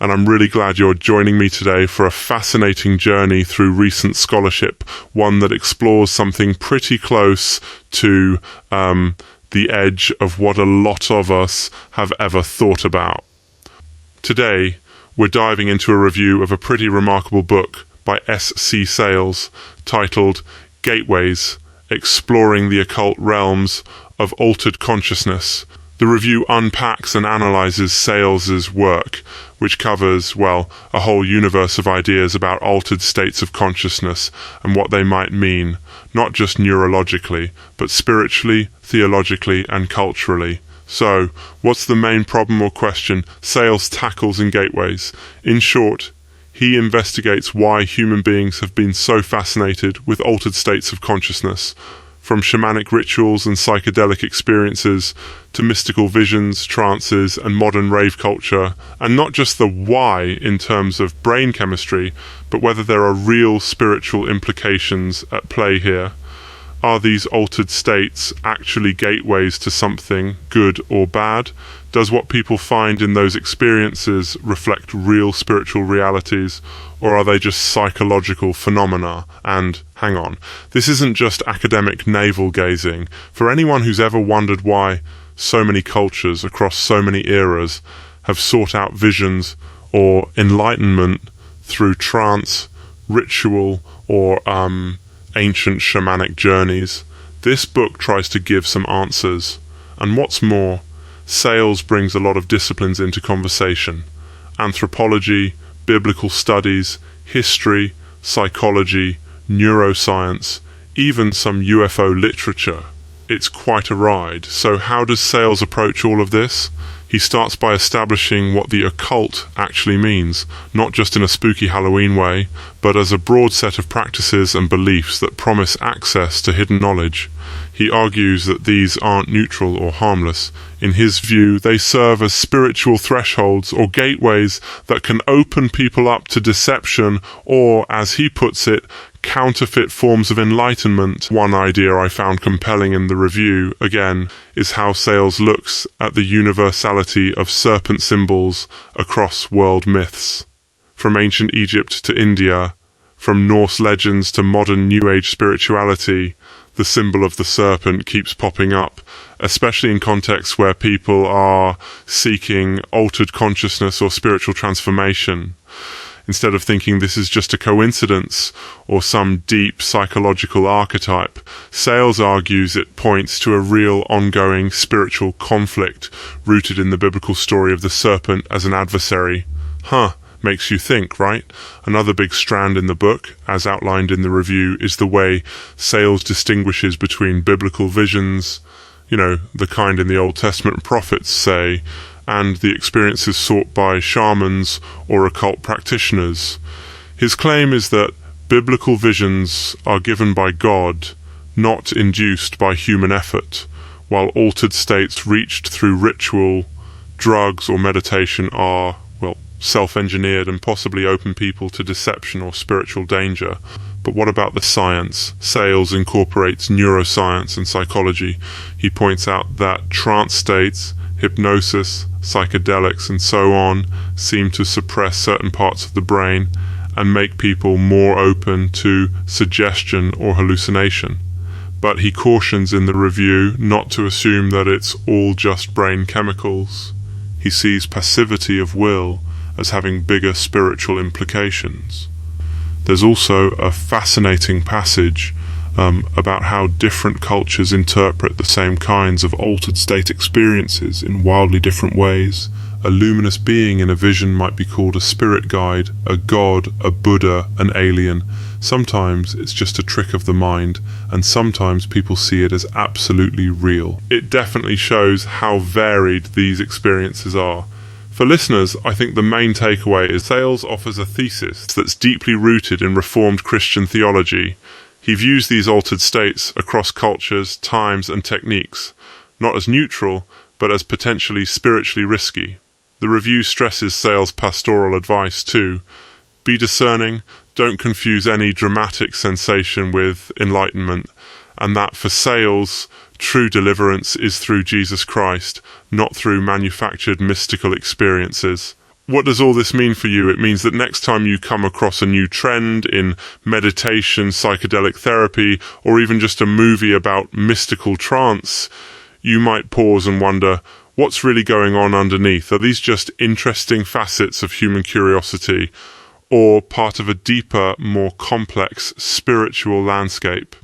and I'm really glad you're joining me today for a fascinating journey through recent scholarship, one that explores something pretty close to the edge of what a lot of us have ever thought about. Today, we're diving into a review of a pretty remarkable book by S.C. Sales titled Gateways, Exploring the Occult Realms of Altered Consciousness. The review unpacks and analyzes Sales's work, which covers, well, a whole universe of ideas about altered states of consciousness and what they might mean, not just neurologically, but spiritually, theologically, and culturally. So, what's the main problem or question Sales tackles in Gateways? In short, he investigates why human beings have been so fascinated with altered states of consciousness, from shamanic rituals and psychedelic experiences to mystical visions, trances, and modern rave culture, and not just the why in terms of brain chemistry, but whether there are real spiritual implications at play here. Are these altered states actually gateways to something good or bad? Does what people find in those experiences reflect real spiritual realities, or are they just psychological phenomena? And hang on, this isn't just academic navel-gazing. For anyone who's ever wondered why so many cultures across so many eras have sought out visions or enlightenment through trance, ritual, or ancient shamanic journeys, this book tries to give some answers. And what's more, Sales brings a lot of disciplines into conversation: anthropology, biblical studies, history, psychology, neuroscience, even some UFO literature. It's quite a ride. So how does Sales approach all of this? He starts by establishing what the occult actually means, not just in a spooky Halloween way, but as a broad set of practices and beliefs that promise access to hidden knowledge. He argues that these aren't neutral or harmless. In his view, they serve as spiritual thresholds or gateways that can open people up to deception or, as he puts it, counterfeit forms of enlightenment. One idea I found compelling in the review, again, is how Sales looks at the universality of serpent symbols across world myths. From ancient Egypt to India, from Norse legends to modern New Age spirituality, the symbol of the serpent keeps popping up, especially in contexts where people are seeking altered consciousness or spiritual transformation. Instead of thinking this is just a coincidence or some deep psychological archetype, Sales argues it points to a real ongoing spiritual conflict rooted in the biblical story of the serpent as an adversary. Makes you think, right? Another big strand in the book, as outlined in the review, is the way Sales distinguishes between biblical visions, the kind in the Old Testament prophets say, and the experiences sought by shamans or occult practitioners. His claim is that biblical visions are given by God, not induced by human effort, while altered states reached through ritual, drugs, or meditation are, self-engineered and possibly open people to deception or spiritual danger. But what about the science? Sales incorporates neuroscience and psychology. He points out that trance states, hypnosis, psychedelics, and so on seem to suppress certain parts of the brain and make people more open to suggestion or hallucination. But he cautions in the review not to assume that it's all just brain chemicals. He sees passivity of will as having bigger spiritual implications. There's also a fascinating passage about how different cultures interpret the same kinds of altered state experiences in wildly different ways. A luminous being in a vision might be called a spirit guide, a god, a Buddha, an alien. Sometimes it's just a trick of the mind, and sometimes people see it as absolutely real. It definitely shows how varied these experiences are. For listeners, I think the main takeaway is Sales offers a thesis that's deeply rooted in Reformed Christian theology. He views these altered states across cultures, times, and techniques, not as neutral, but as potentially spiritually risky. The review stresses Sales' pastoral advice too. Be discerning, don't confuse any dramatic sensation with enlightenment, and that for Sales, true deliverance is through Jesus Christ, not through manufactured mystical experiences. what does all this mean for you? It means that next time you come across a new trend in meditation, psychedelic therapy, or even just a movie about mystical trance, you might pause and wonder, what's really going on underneath? Are these just interesting facets of human curiosity, or part of a deeper, more complex spiritual landscape?